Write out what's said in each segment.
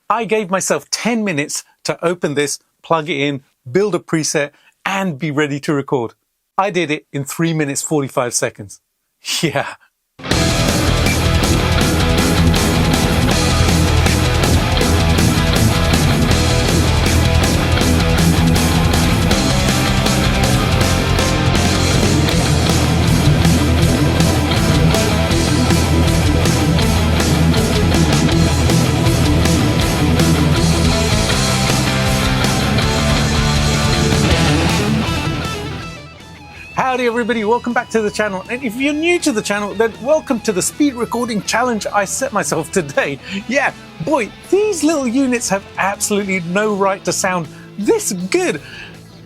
I gave myself 10 minutes to open this, plug it in, build a preset, and be ready to record. I did it in 3 minutes 45 seconds. Yeah. Howdy everybody, welcome back to the channel, and if you're new to the channel, then welcome to the speed recording challenge I set myself today. Yeah, boy, these little units have absolutely no right to sound this good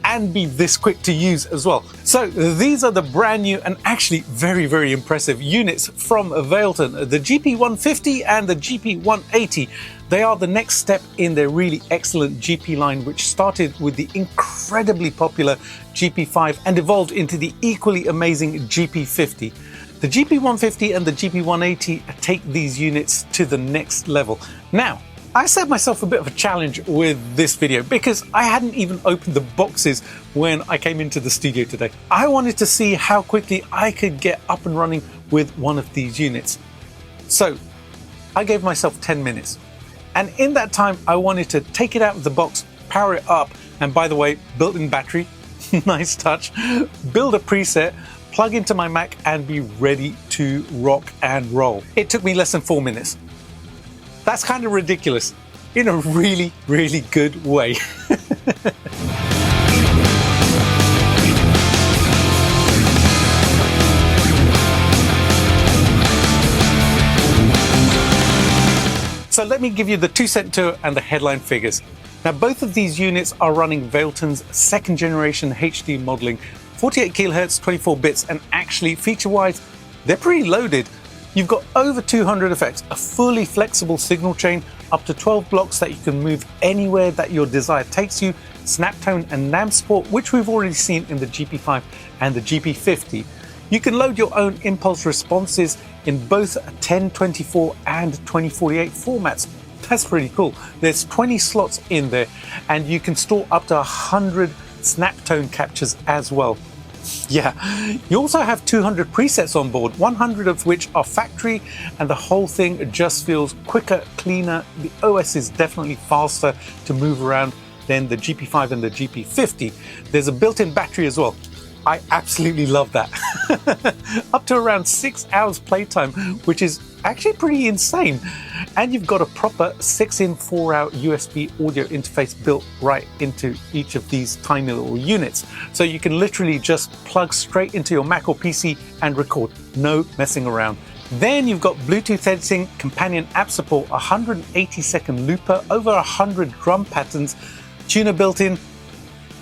and be this quick to use as well. So these are the brand new and actually very impressive units from Valeton, the GP-150 and the GP-180. They are the next step in their really excellent GP line, which started with the incredibly popular GP5 and evolved into the equally amazing GP50. The GP150 and the GP180 take these units to the next level. Now, I set myself a bit of a challenge with this video because I hadn't even opened the boxes when I came into the studio today. I wanted to see how quickly I could get up and running with one of these units. So I gave myself 10 minutes. And in that time, I wanted to take it out of the box, power it up, and by the way, built-in battery, nice touch, build a preset, plug into my Mac, and be ready to rock and roll. It took me less than 4 minutes. That's kind of ridiculous in a really good way. So let me give you the 2-cent tour and the headline figures. Now both of these units are running Valeton's second generation HD modeling, 48 kHz, 24 bits, and actually feature-wise, they're pretty loaded. You've got over 200 effects, a fully flexible signal chain, up to 12 blocks that you can move anywhere that your desire takes you, SnapTone and NAM support, which we've already seen in the GP5 and the GP50. You can load your own impulse responses in both 1024 and 2048 formats. That's pretty cool. There's 20 slots in there, and you can store up to 100 SnapTone captures as well. Yeah, you also have 200 presets on board, 100 of which are factory, and the whole thing just feels quicker, cleaner. The OS is definitely faster to move around than the GP5 and the GP50. There's a built-in battery as well. I absolutely love that. Up to around 6 hours playtime, which is actually pretty insane. And you've got a proper 6-in 4-out USB audio interface built right into each of these tiny little units. So you can literally just plug straight into your Mac or PC and record, no messing around. Then you've got Bluetooth editing, companion app support, 180-second looper, over 100 drum patterns, tuner built in.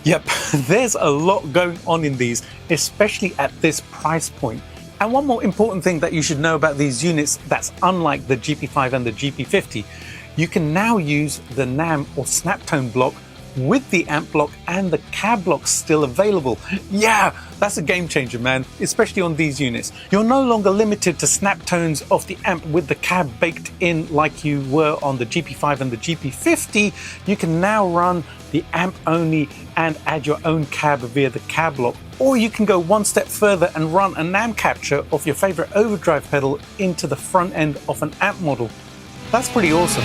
Yep, there's a lot going on in these, especially at this price point. And one more important thing that you should know about these units that's unlike the GP5 and the GP50, you can now use the NAM or SnapTone block with the amp block and the cab block still available. Yeah, that's a game changer, man, especially on these units. You're no longer limited to SnapTones off the amp with the cab baked in like you were on the GP5 and the GP50. You can now run the amp only and add your own cab via the cab block. Or you can go one step further and run a NAM capture of your favorite overdrive pedal into the front end of an amp model. That's pretty awesome.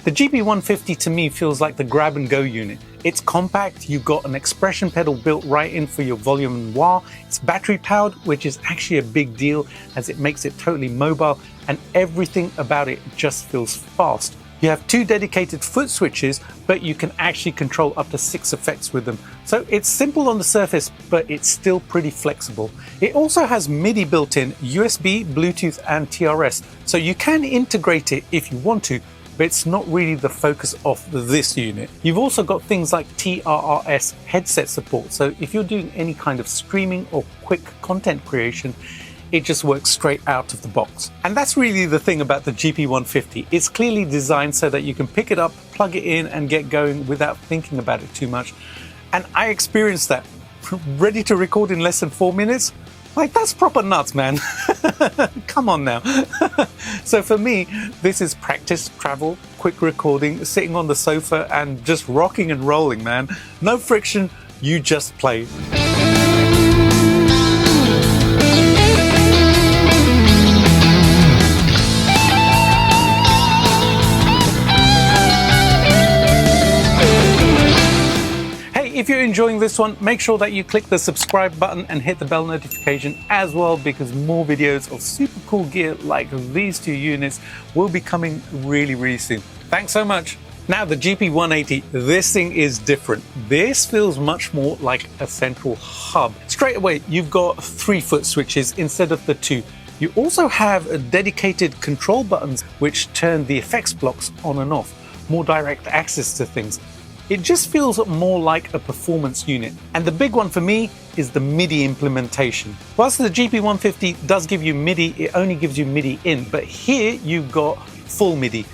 The GP-150 to me feels like the grab and go unit. It's compact, you've got an expression pedal built right in for your volume and wah. It's battery powered, which is actually a big deal as it makes it totally mobile, and everything about it just feels fast. You have 2 dedicated foot switches, but you can actually control up to 6 effects with them. So it's simple on the surface, but it's still pretty flexible. It also has MIDI built in, USB, Bluetooth, and TRS, so you can integrate it if you want to, but it's not really the focus of this unit. You've also got things like THRU headset support, so if you're doing any kind of streaming or quick content creation, it just works straight out of the box. And that's really the thing about the GP-150. It's clearly designed so that you can pick it up, plug it in and get going without thinking about it too much. And I experienced that. Ready to record in less than 4 minutes? Like, that's proper nuts, man. Come on now. So for me, this is practice, travel, quick recording, sitting on the sofa and just rocking and rolling, man. No friction, you just play. If you're enjoying this one, make sure that you click the subscribe button and hit the bell notification as well, because more videos of super cool gear like these two units will be coming really soon. Thanks so much. Now the GP-180, this thing is different. This feels much more like a central hub. Straight away, you've got 3 foot switches instead of the 2. You also have dedicated control buttons which turn the effects blocks on and off, more direct access to things. It just feels more like a performance unit. And the big one for me is the MIDI implementation. Whilst the GP-150 does give you MIDI, it only gives you MIDI in, but here you've got full MIDI,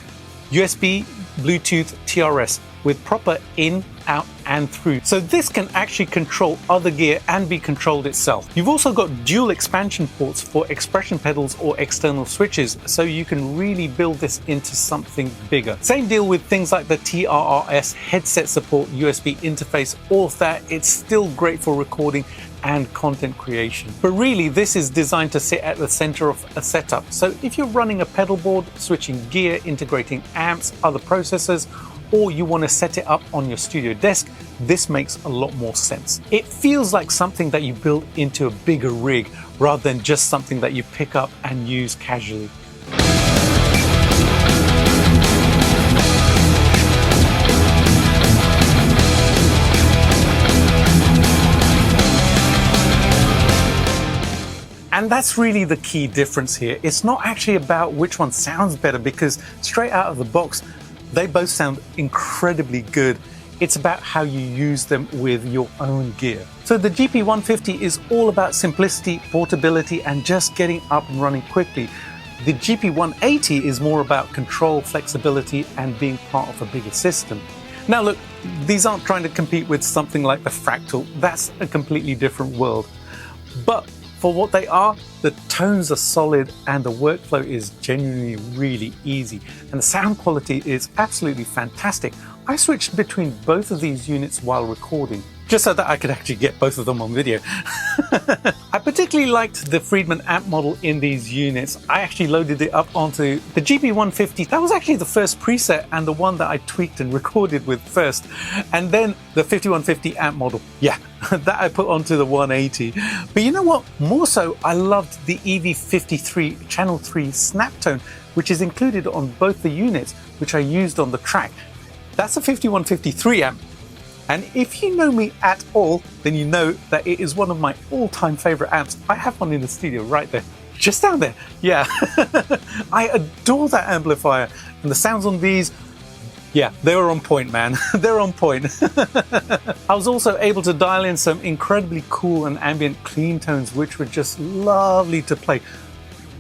USB, Bluetooth, TRS with proper in, out and through. So this can actually control other gear and be controlled itself. You've also got dual expansion ports for expression pedals or external switches, so you can really build this into something bigger. Same deal with things like the THRU headset support, USB interface, all of that. It's still great for recording and content creation. But really, this is designed to sit at the center of a setup. So if you're running a pedal board, switching gear, integrating amps, other processors, or you want to set it up on your studio desk, this makes a lot more sense. It feels like something that you build into a bigger rig rather than just something that you pick up and use casually. And that's really the key difference here. It's not actually about which one sounds better, because straight out of the box, they both sound incredibly good. It's about how you use them with your own gear. So the GP-150 is all about simplicity, portability, and just getting up and running quickly. The GP-180 is more about control, flexibility, and being part of a bigger system. Now look, these aren't trying to compete with something like the Fractal. That's a completely different world. But for what they are, the tones are solid and the workflow is genuinely really easy. And the sound quality is absolutely fantastic. I switched between both of these units while recording, just so that I could actually get both of them on video. I particularly liked the Friedman amp model in these units. I actually loaded it up onto the GP-150. That was actually the first preset and the one that I tweaked and recorded with first. And then the 5150 amp model. Yeah, that I put onto the 180. But you know what? More so, I loved the EV53 Channel 3 SnapTone, which is included on both the units, which I used on the track. That's a 5153 amp. And if you know me at all, then you know that it is one of my all-time favorite amps. I have one in the studio right there, just down there. Yeah, I adore that amplifier. And the sounds on these, yeah, they were on point, man. They're on point. I was also able to dial in some incredibly cool and ambient clean tones, which were just lovely to play.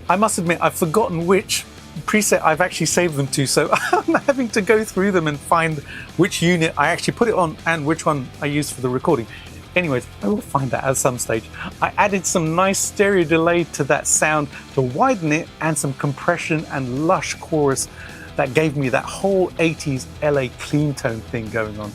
I must admit, I've forgotten which preset I've actually saved them to, so I'm having to go through them and find which unit I actually put it on and which one I used for the recording. Anyways, I will find that at some stage. I added some nice stereo delay to that sound to widen it, and some compression and lush chorus that gave me that whole 80s LA clean tone thing going on.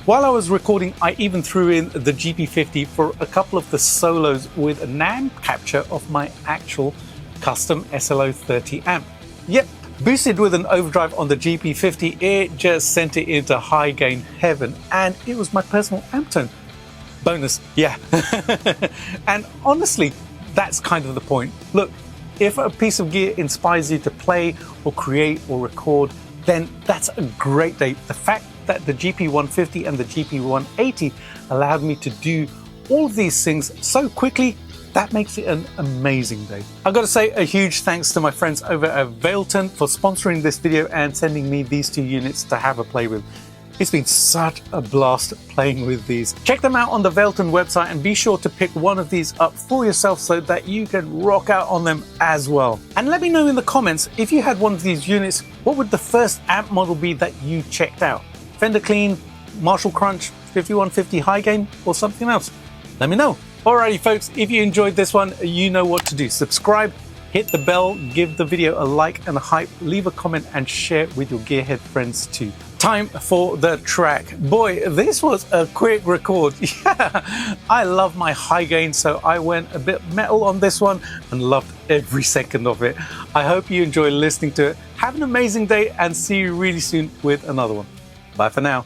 While I was recording, I even threw in the GP-50 for a couple of the solos with a NAMP capture of my actual custom SLO30 amp. Yep, boosted with an overdrive on the GP-50, it just sent it into high gain heaven, and it was my personal amp tone. Bonus, yeah. And honestly, that's kind of the point. Look, if a piece of gear inspires you to play or create or record, then that's a great day. The fact that the GP-150 and the GP-180 allowed me to do all of these things so quickly, that makes it an amazing day. I've got to say a huge thanks to my friends over at Valeton for sponsoring this video and sending me these two units to have a play with. It's been such a blast playing with these. Check them out on the Valeton website and be sure to pick one of these up for yourself so that you can rock out on them as well. And let me know in the comments, if you had one of these units, what would the first amp model be that you checked out? Fender Clean, Marshall Crunch, 5150 high gain, or something else? Let me know. Alrighty folks, if you enjoyed this one, you know what to do. Subscribe, hit the bell, give the video a like and a hype, leave a comment and share with your gearhead friends too. Time for the track. Boy, this was a quick record. Yeah, I love my high gain, so I went a bit metal on this one and loved every second of it. I hope you enjoy listening to it. Have an amazing day and see you really soon with another one. Bye for now.